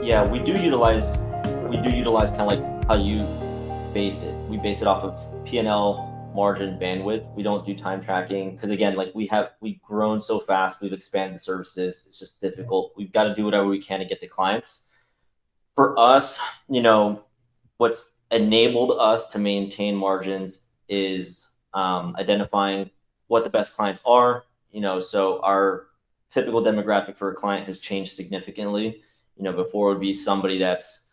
Yeah, we do utilize kind of like how you base it. We base it off of P&L, margin, bandwidth. We don't do time tracking because again, like we've grown so fast, we've expanded the services. It's just difficult. We've got to do whatever we can to get the clients. For us, what's enabled us to maintain margins is identifying what the best clients are. So our typical demographic for a client has changed significantly. Before it would be somebody that's,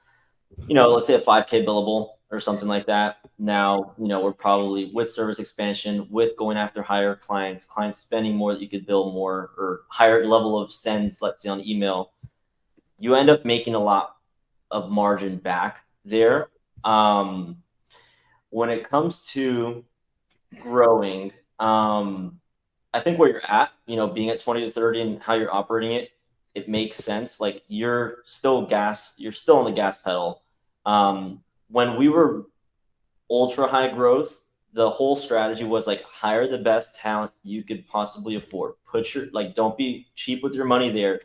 let's say a 5K billable or something like that. Now, we're probably with service expansion, with going after higher clients spending more that you could bill more, or higher level of sends, let's say on email, you end up making a lot of margin back there. When it comes to growing, I think where you're at, being at 20 to 30 and how you're operating it, it makes sense. Like you're still on the gas pedal. When we were ultra high growth, the whole strategy was like hire the best talent you could possibly afford. Don't be cheap with your money there.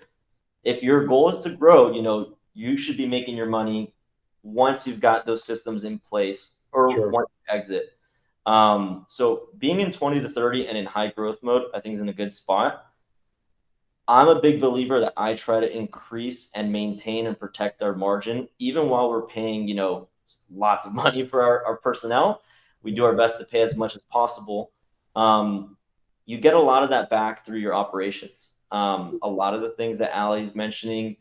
If your goal is to grow, you should be making your money once you've got those systems in place or Sure. once you exit. So being in 20 to 30 and in high growth mode, I think is in a good spot. I'm a big believer that I try to increase and maintain and protect our margin, even while we're paying, lots of money for our personnel. We do our best to pay as much as possible. You get a lot of that back through your operations. A lot of the things that Ali's mentioning,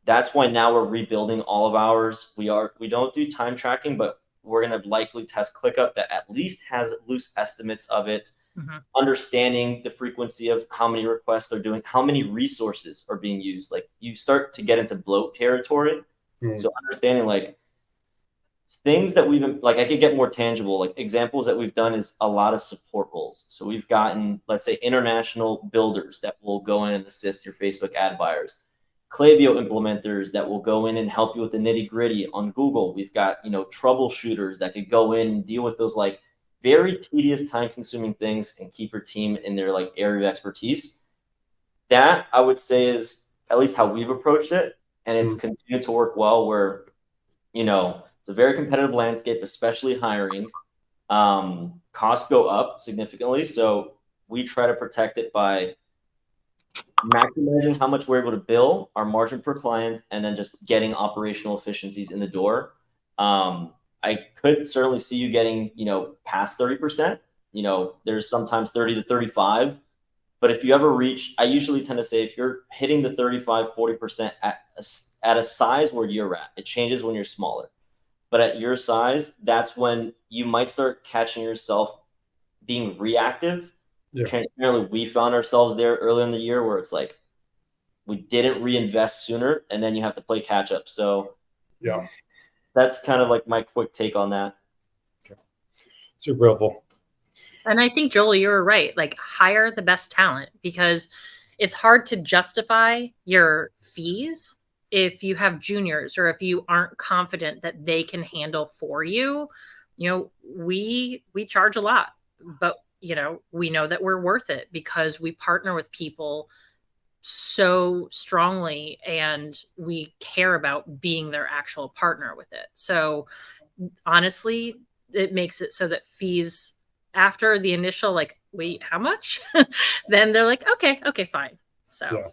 that's why now we're rebuilding all of ours. We don't do time tracking, but we're going to likely test ClickUp that at least has loose estimates of it. Mm-hmm. Understanding the frequency of how many requests they're doing, how many resources are being used. Like you start to get into bloat territory. Mm. So understanding like things that I could get more tangible, like examples that we've done is a lot of support roles. So we've gotten, let's say, international builders that will go in and assist your Facebook ad buyers, Klaviyo implementers that will go in and help you with the nitty gritty on Google. We've got, troubleshooters that could go in and deal with those like very tedious, time-consuming things and keep your team in their like area of expertise. That I would say is at least how we've approached it, and it's continued to work well. Where it's a very competitive landscape, especially hiring. Costs go up significantly, so we try to protect it by maximizing how much we're able to bill, our margin per client, and then just getting operational efficiencies in the door. I could certainly see you getting, past 30%. There's sometimes 30 to 35. But if you ever reach, I usually tend to say if you're hitting the 35, 40% at a size where you're at, it changes when you're smaller. But at your size, that's when you might start catching yourself being reactive. Yeah. Transparently, we found ourselves there early in the year where it's like we didn't reinvest sooner, and then you have to play catch up. So yeah. That's kind of like my quick take on that. Okay. Super helpful. And I think, Joel, you're right. Like hire the best talent, because it's hard to justify your fees if you have juniors or if you aren't confident that they can handle for you. We charge a lot, but we know that we're worth it because we partner with people so strongly and we care about being their actual partner with it. So honestly, it makes it so that fees after the initial, like, wait, how much? Then they're like, okay, fine. So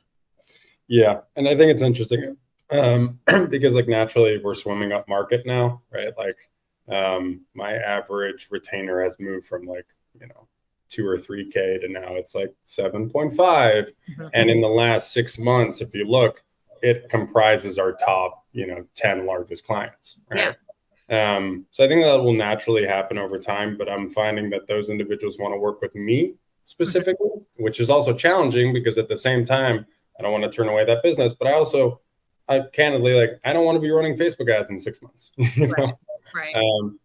yeah. And I think it's interesting because like naturally we're swimming up market now, right? Like my average retainer has moved from like, 2 or 3K to now it's like 7.5. Mm-hmm. And in the last 6 months, if you look, it comprises our top, 10 largest clients. Right? Yeah. So I think that will naturally happen over time, but I'm finding that those individuals want to work with me specifically, mm-hmm. which is also challenging because at the same time, I don't want to turn away that business, but I candidly, like, I don't want to be running Facebook ads in 6 months, Right.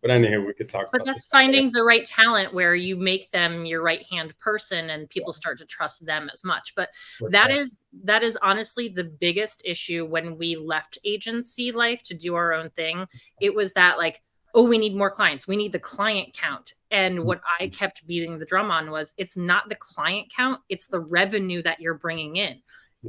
But anywho, we could talk about that's finding the right talent where you make them your right-hand person and people start to trust them as much. But that is honestly the biggest issue when we left agency life to do our own thing. It was that like, oh, we need more clients. We need the client count. And what I kept beating the drum on was it's not the client count. It's the revenue that you're bringing in.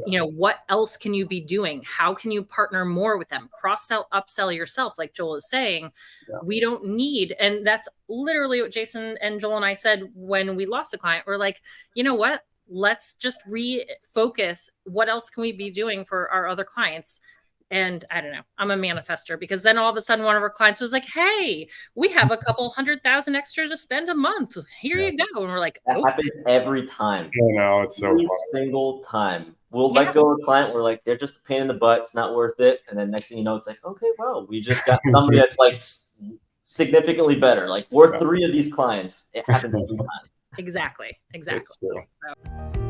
You know, what else can you be doing? How can you partner more with them? Cross sell, upsell yourself, like Joel is saying. Yeah. We don't need, and that's literally what Jason and Joel and I said when we lost a client. We're like, you know what? Let's just refocus. What else can we be doing for our other clients? And I don't know, I'm a manifester, because then all of a sudden one of our clients was like, hey, we have a couple 100,000 extra to spend a month. Here you go. And we're like, that happens every time. I know, it's so Every funny. single time. We'll let go of a client. We're like, they're just a pain in the butt. It's not worth it. And then next thing you know, it's like, okay, well, we just got somebody that's like significantly better. Like we're 3 of these clients. It happens every time. Exactly. It's true. So.